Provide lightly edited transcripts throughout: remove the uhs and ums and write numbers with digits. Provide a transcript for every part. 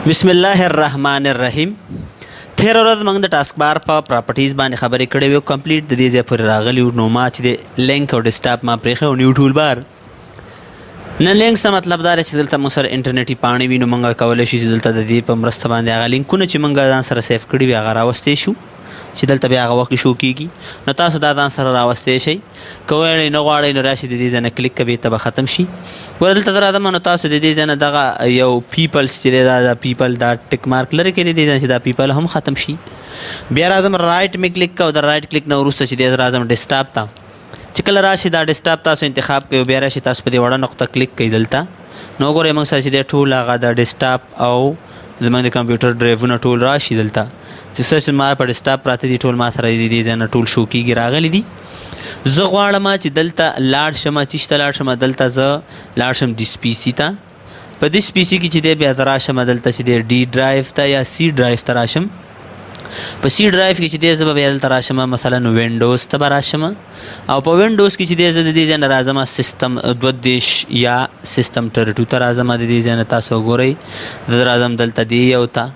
بسم الله الرحمن الرحیم. تیر ورځ موږ د ټاسک بار په پراپرټیز باندې خبرې کړې وو. کمپلیټ د دې ځای پورې راغلی و. نو ما چې د لینک او ډیسکټاپ ما پرېښی او نیو ټول بار نه لینک څه مطلب دا دی چې دلته موږ سره انټرنیټي پاڼې وي، نو موږ کولی شو چې دلته د دې په مرسته باندې هغه لینکونه چې موږ ځان سره سیف کړي وي هغه راوستی شو چې دلته بیا هغه وخت شو کېږي. نو تاسو دا ځان سره راوستی شئ. که وغواړئ نه غواړئ نو راشئ د دې ځای نه کلیک کوئ، ته به ختم شي. ګوره دلته زه راځم نو تاسو د دې ځای نه دغه یو پیپلز چې دی دا پیپل دا ټک مارک لرې کړئ د دې ځای چې دا پیپل هم ختم شي. بیا راځم رایټ مې کلیک کوم. د رایټ کلیک نه وروسته چې دی راځم ډیسکټاپ ته. چې کله راشي دا ډیسکټاپ تاسو انتخاب کوئ، بیا راشي تاسو په دې وړه نقطه کلیک کوئ دلته. نو ګورئ موږ سره چې دی ټول هغه د ډیسکټاپ او زموږ د کمپیوټر ډرایوونه ټول راشي دلته. چې څه چې ما په ډیسکټاپ پراته دي ټول ما سره د دې ځای نه ټول شو کېږي راغلي دي. زه غواړم چې دلته لاړ شم، چېشته لاړ شم، دلته زه لاړ شم ډیس پي سي ته. په ډیس پي سي کې چې دی بیا زه راشم دلته چې دی ډي ډرایو ته یا سی ډرایو ته راشم. په سی ډرایو کې چې دی زه به بیا دلته راشم مثلا وینډوز ته به راشم، او په وینډوز کې چې دی زه د دې ځای نه راځم سیسټم 32 یا سیسټم 32 ته راځم. د دې ځای نه تاسو وګورئ زه راځم دلته دې یو ته.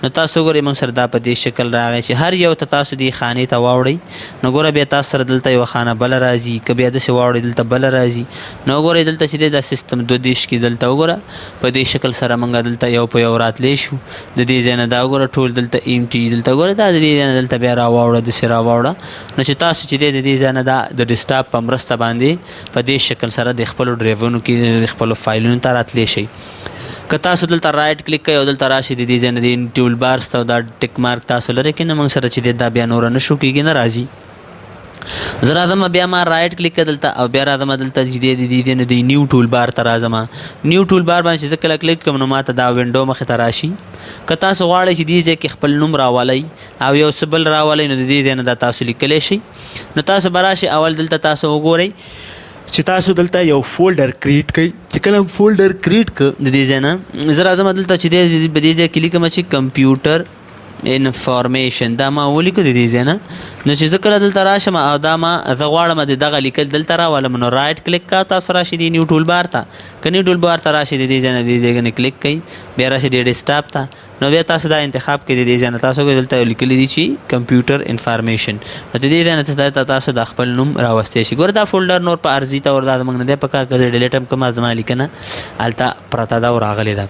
نو تاسو ګورئ موږ سره دا په دې شکل راغی چې هر یو ته تاسو دې خانې ته واوړئ. نو ګوره بیا تاسو سره دلته یوه خانه بله راځي، که بیا داسې واوړئ دلته بله راځي. نو ګورئ دلته چې دی دا سیسټم 32 کې دلته وګوره په دې شکل سره موږ دلته یو په یو راتلی شو. د دې ځای نه دا وګوره ټول دلته ایم ټي دلته وګوره دا د دې ځای نه دلته بیا راواوړه داسې راواوړه. نو چې تاسو چې دی د دې ځای نه دا د ډیسکټاپ په مرسته باندې په دې شکل سره د خپلو ډرایوونو کې د خپلو فایلونو ته راتلی شئ. که تاسو دلته رایټ کلیک کوئ او دلته راشي د دې ځای نه د ټول بارس ته دا ټک مارک تاسو لرئ کې نه موږ سره چې دی دا بیا نوره نه شو کېږي نه راځي. زه راځم بیا ما رایټ کلیک کړه دلته او بیا راځم دلته چې دی د دې نه د نیو ټول بار ته راځم. نیو ټول بار باندې چې زه کله کلیک کوم نو ما ته دا وینډو مخې ته راشي. که تاسو غواړئ چې دې ځای کې خپل نوم راولئ او یو څه بل راولئ نو د دې ځای نه دا تاسو لیکلی شئ. نو تاسو به راشئ اول دلته تاسو وګورئ چې تاسو دلته یو فولډر کریټ کړئ. چې کله فولډر کریټ کړ د دې ځای نه زه راځم دلته چې دی په دې ځای کې لیکم چې کمپیوټر انفارمیشن دا ما ولیکو د دې ځای نه. نو چې زه کله دلته راشم او دا ما زه غواړم د دغه لیکل دلته راولم نو رایټ کلیک کا تاسو راشي د نیو ټول بار ته. که نیو ټول بار ته راشي د دې ځای نه د دې ځای نه کلیک کوئ، بیا راشي د ډیسکټاپ ته. نو بیا تاسو دا انتخاب کړئ د دې ځای نه تاسو دلته لیکلي دي چې کمپیوټر انفارمیشن. نو د دې ځای نه تاسو د خپل نوم راوستی شي. ګوره دا فولډر نور په عرضي طور دا زموږ نه دی په کار که زه ډیلیټ هم کوم زما لیکنه هلته پرته ده او راغلې ده.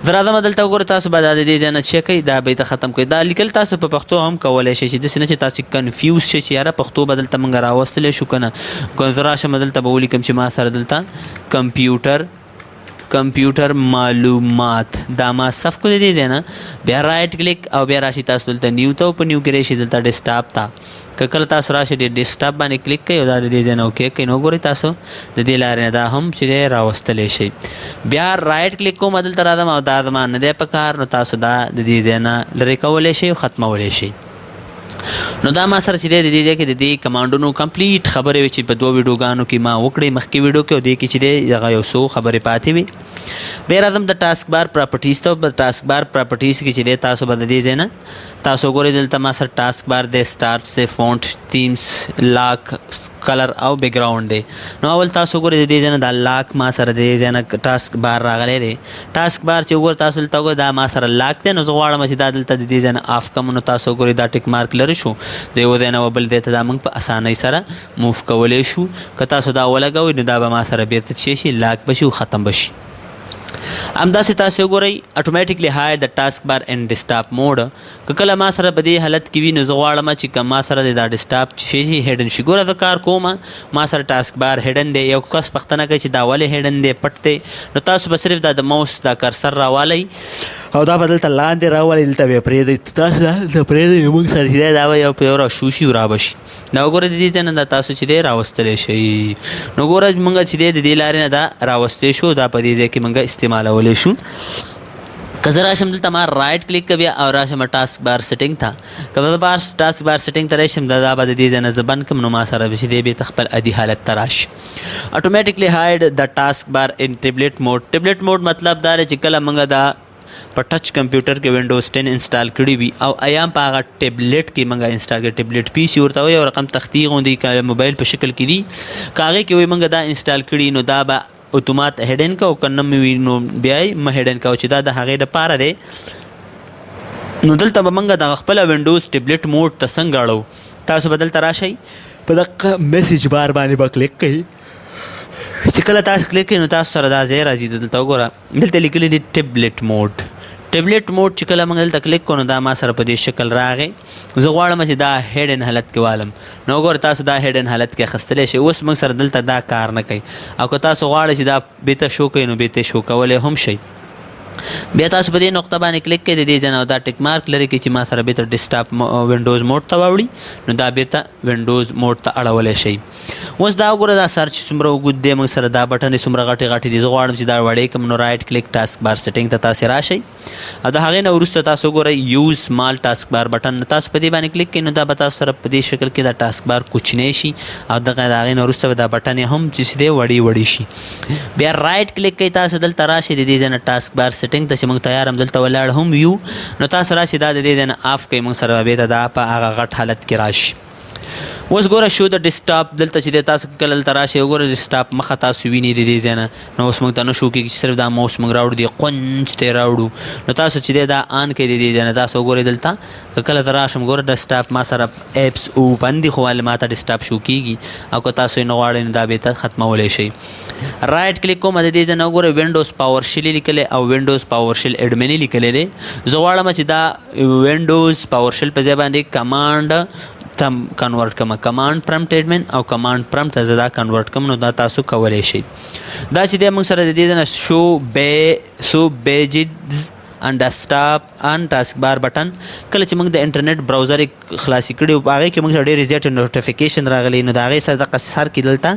زه راځم دلته وګوره تاسو به دا د دې ځای نه چک کړئ، دا به یې ته ختم کړئ. دا لیکل تاسو په پښتو هم کولی شئ چې داسې نه چې تاسو کنفیوز شئ چې یاره پښتو به دلته موږ راوستلی شو که نه. که زه راشم دلته به ولیکم چې ما سره دلته کمپیوټر معلومات دا ما صف کو د دې ځای نه بیا رایټ کلیک او بیا راشي تاسو دلته نیو ته او په نیو کې راشي دلته ډیسکټاپ ته. که کله تاسو راشئ د ډیسکټاپ باندې کلیک کوئ او دا د دې ځای نه اوکې کوئ نو ګورئ تاسو د دې لارې نه دا هم چې دی راوستلی شئ. بیا رایټ کلیک کوم دلته راځم او دا زما نه دی په کار نو تاسو دا د دې ځای نه لرې کولی شئ او ختمولی شئ. نو دا ما سره چې دی د دې ځای کې د دې کمانډونو کمپلیټ خبرې وې چې په 2 ویډیوګانو کې ما وکړې مخکې ویډیو کې او دې کې چې دی هغه یو څو خبرې پاتې وې. بیا راځم د ټاسک بار پراپرټیز ته. په ټاسک بار پراپرټیز کې چې دی تاسو به د دې ځای نه تاسو وګورئ دلته ما سره ټاسک بار دی، سټارټ دی، فونټ، تیمز، لاک، کلر او بیکګراوند دی. نو اول تاسو وګورئ د دې ځای نه دا لاک ما سره د دې ځای نه ټاسک بار راغلی دی. ټاسک بار چې وګورئ تاسو دلته وګورئ دا ما سره لاک دی. نو زه غواړم چې دا دلته د دې ځای نه آف کړم. نو تاسو وګورئ دا ټک مارک لرې شو د یو ځای نه بل ځای ته دا موږ په اسانۍ سره موف کولی شو. که تاسو دا ولګوئ نو دا به ما سره بېرته څه شي لاک به شي او ختم به شي. همداسې تاسو وګورئ اټومیټیکلی هاید د ټاسک بار ان ډیسکټاپ موډ. که کله ما سره په دې حالت کې وي نو زه غواړم چې که ما سره د دا ډیسکټاپ چې شي هیډن شي. ګوره زه کار کوم ما سره ټاسک بار هیډن دی. یو کس پوښتنه کوي چې دا ولې هیډن دی پټ دی. نو تاسو به صرف دا د موس دا کرسر راوالئ او دا به دلته لاندې راولئ دلته به یې پرېږدئ. تاسو دلته پرېږدئ نو موږ سره چې دی دا به یو په یو راشو شي او را به شي. دا وګوره د دې ځای نه دا تاسو چې دی راوستلی شئ. نو ګوره موږ چې دی د دې لارې نه دا راوستی شو دا په دې ځای کې موږ استعمالولی شو. که زه راشم دلته ما رایټ کلیک کوم او راشم ټاسک بار سیټینګ ته. که زه ټاسک بار سیټینګ ته راشم دا به د دې ځای نه زه بند کړم نو ما سره به چې دی بېرته خپل عادي حالت ته راشي. اټومیټیکلی هاید د ټاسک بار ان ټیبلیټ موډ. ټیبلیټ موډ مطلب دا دی چې کله موږ دا په ټچ کمپیوټر کې وینډوز 10 انسټال کړی وي او ایام په هغه ټیبلیټ کې موږ انسټال کړی ټیبلیټ پی سی ورته وایي او رقم تختی غوندې موبایل په شکل کې دي. که هغې کې وایي موږ دا انسټال کړي نو دا به اتومات هډن کو کنه مې نو بیا م هډن کو چې دا د هغې لپاره دی. نو دلته به موږ د خپل وینډوز ټیبلیټ موډ ته څنګه اړو. تاسو به دلته راشئ په دغه میسج بار باندې به کلیک کړئ. چې کله تاسو کلیک کړئ نو تاسو سره دا ځای راځي. دلته وګوره دلته لیکلی دی ټیبلیټ موډ. ټیبلیټ موډ چې کله موږ دلته کلیک کړو نو دا ما سره په دې شکل راغی. زه غواړم چې دا هیډن حالت کې والم. نو وګوره تاسو دا هیډن حالت کې اخیستلی شئ. اوس موږ سره دلته دا کار نه کوي او که تاسو غواړئ چې دا بیرته شو کوئ نو بیرته شو کولی هم شئ. بیا تاسو په دې نقطه باندې کلیک کړئ د دې ځای نه او دا ټیک مارک لري کې چې ما سره بیرته ډیسکټاپ وینډوز موډ ته واوړي نو دا بیرته وینډوز موډ ته اړولی شئ. اوس دا وګوره دا سرچ څومره اوږد دی. موږ سره دا بټن څومره غټې غټې دي. زه غواړم چې دا وړې کړم نو رایټ کلیک ټاسک بار سیټینګ ته تاسې راشئ او د هغې نه وروسته تاسو وګورئ یوز سمال ټاسک بار بټن. تاسو په دې باندې کلیک کړئ نو دا به تاسو سره په دې شکل کې دا ټاسک بار کوچنی شي او دغه د هغې نه وروسته به دا بټن یې هم چې دی وړې وړې شي. بیا رایټ کلیک کړئ تاسو دلته راشئ د دې ځای نه ټاسک بار سیټینګ ته چې موږ تیار هم دلته ولاړ هم یو نو تاسو راشئ دا د دې ځای نه آف کړئ. موږ سره بیرته دا په هغه غټ حالت کې راشي. اوس ګوره شو د ډیسکټاپ دلته چې دی تاسو کله دلته راشئ وګوره ډیسکټاپ مخه تاسو وینئ د دې ځای نه. نو اوس موږ ته نه شو کېږي چې صرف دا موس موږ راوړو دې قونج ته یې راوړو. نو تاسو چې دی دا آن کړئ د دې ځای نه. تاسو وګورئ دلته که کله ته راشم ګوره ډیسکټاپ ما سره ایپس اوپن دي خو ولې ما ته ډیسکټاپ شو کېږي او که تاسو یې نه غواړئ نو دا بیرته ختمولی شئ. رایټ کلیک کوم د دې ځای نه وګورئ وینډوز پاور شیل یې لیکلی او وینډوز پاور شیل ایډمن یې لیکلی دی. زه غواړم چې دا وینډوز پاور شیل په ځای باندې کمانډ تم کنورټ کما کمانډ پرمپټ ایډمن او کمانډ پرمپټ ته زه دا کنورټ کم نو دا تاسو کولی شئ. دا چې دی موږ سره د دې نه شو بیجز ان ډیسکټاپ ان ټاسک بار بټن کله چې موږ د انټرنیټ براوزر خلاصې کړي او په هغې کې موږ سره ډېرې زیاتې نوټیفیکیشن راغلی نو د هغې سره دغه سر کې دلته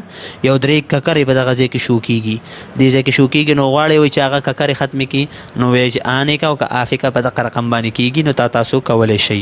یو درې ککرې په دغه ځای کې شو کېږي. دې ځای کې شو کېږي نو غواړئ وایي چې هغه ککرې ختمې کړي نو وایي چې آن یې کړه او که آف یې کړه په دغه رقم باندې کېږي نو تاسو کولی شئ.